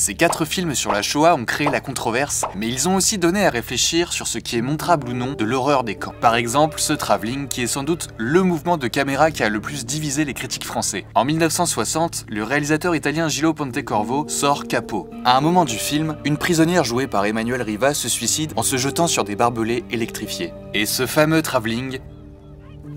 Ces 4 films sur la Shoah ont créé la controverse, mais ils ont aussi donné à réfléchir sur ce qui est montrable ou non de l'horreur des camps. Par exemple, ce Travelling, qui est sans doute le mouvement de caméra qui a le plus divisé les critiques français. En 1960, le réalisateur italien Gillo Pontecorvo sort Capo. À un moment du film, une prisonnière jouée par Emmanuel Riva se suicide en se jetant sur des barbelés électrifiés. Et ce fameux Travelling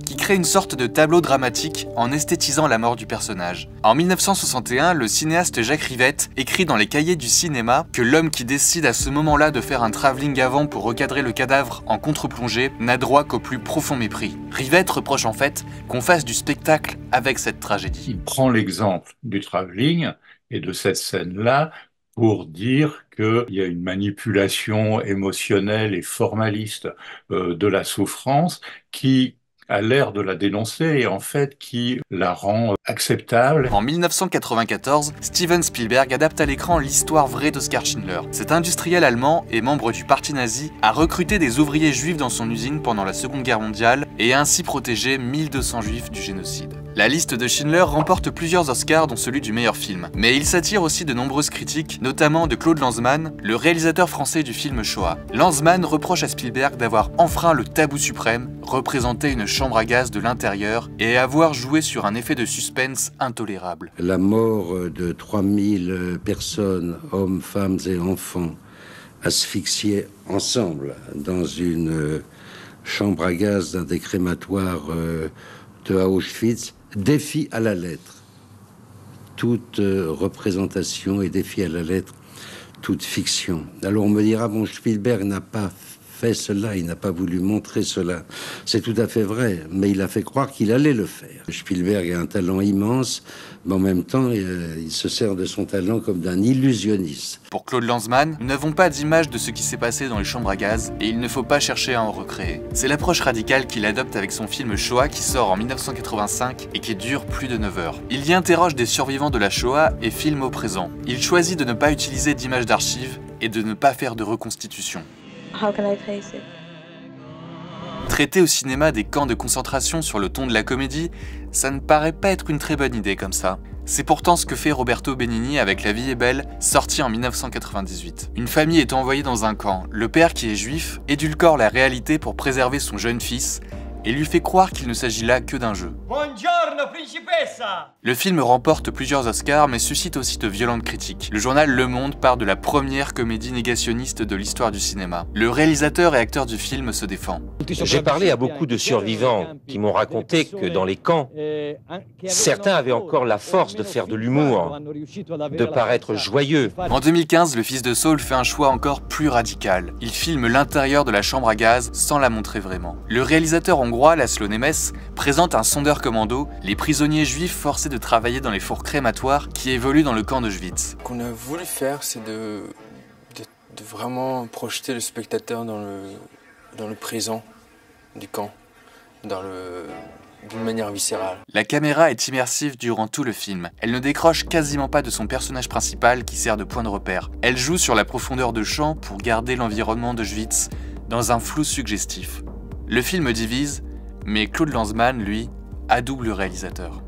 qui crée une sorte de tableau dramatique en esthétisant la mort du personnage. En 1961, le cinéaste Jacques Rivette écrit dans les cahiers du cinéma que l'homme qui décide à ce moment-là de faire un travelling avant pour recadrer le cadavre en contre-plongée n'a droit qu'au plus profond mépris. Rivette reproche en fait qu'on fasse du spectacle avec cette tragédie. Il prend l'exemple du travelling et de cette scène-là pour dire qu'il y a une manipulation émotionnelle et formaliste de la souffrance qui a l'air de la dénoncer et en fait qui la rend acceptable. En 1994, Steven Spielberg adapte à l'écran l'histoire vraie d'Oskar Schindler. Cet industriel allemand et membre du parti nazi a recruté des ouvriers juifs dans son usine pendant la Seconde Guerre mondiale et a ainsi protégé 1200 juifs du génocide. La liste de Schindler remporte plusieurs Oscars dont celui du meilleur film, mais il s'attire aussi de nombreuses critiques, notamment de Claude Lanzmann, le réalisateur français du film Shoah. Lanzmann reproche à Spielberg d'avoir enfreint le tabou suprême, représenté une chambre à gaz de l'intérieur et avoir joué sur un effet de suspense intolérable. La mort de 3000 personnes, hommes, femmes et enfants, asphyxiés ensemble dans une chambre à gaz d'un des crématoires de Auschwitz, défie à la lettre toute représentation et défie à la lettre toute fiction. Alors on me dira, bon, Spielberg n'a pas fait cela, il n'a pas voulu montrer cela. C'est tout à fait vrai, mais il a fait croire qu'il allait le faire. Spielberg a un talent immense, mais en même temps, il se sert de son talent comme d'un illusionniste. Pour Claude Lanzmann, nous n'avons pas d'image de ce qui s'est passé dans les chambres à gaz et il ne faut pas chercher à en recréer. C'est l'approche radicale qu'il adopte avec son film Shoah qui sort en 1985 et qui dure plus de 9 heures. Il y interroge des survivants de la Shoah et filme au présent. Il choisit de ne pas utiliser d'images d'archives et de ne pas faire de reconstitution. Traiter au cinéma des camps de concentration sur le ton de la comédie, ça ne paraît pas être une très bonne idée comme ça. C'est pourtant ce que fait Roberto Benigni avec La vie est belle, sorti en 1998. Une famille est envoyée dans un camp. Le père, qui est juif, édulcore la réalité pour préserver son jeune fils et lui fait croire qu'il ne s'agit là que d'un jeu. Buongiorno, principessa! Le film remporte plusieurs Oscars mais suscite aussi de violentes critiques. Le journal Le Monde parle de la première comédie négationniste de l'histoire du cinéma. Le réalisateur et acteur du film se défend. J'ai parlé à beaucoup de survivants qui m'ont raconté que dans les camps, certains avaient encore la force de faire de l'humour, de paraître joyeux. En 2015, le fils de Saul fait un choix encore plus radical. Il filme l'intérieur de la chambre à gaz sans la montrer vraiment. Le réalisateur hongrois László Nemes présente un sondeur commando, les prisonniers juifs forcés de travailler dans les fours crématoires qui évoluent dans le camp d'Auschwitz. Ce qu'on a voulu faire, c'est de vraiment projeter le spectateur dans le présent du camp, d'une manière viscérale. La caméra est immersive durant tout le film. Elle ne décroche quasiment pas de son personnage principal qui sert de point de repère. Elle joue sur la profondeur de champ pour garder l'environnement d'Auschwitz dans un flou suggestif. Le film divise, mais Claude Lanzmann, lui, adoube le réalisateur.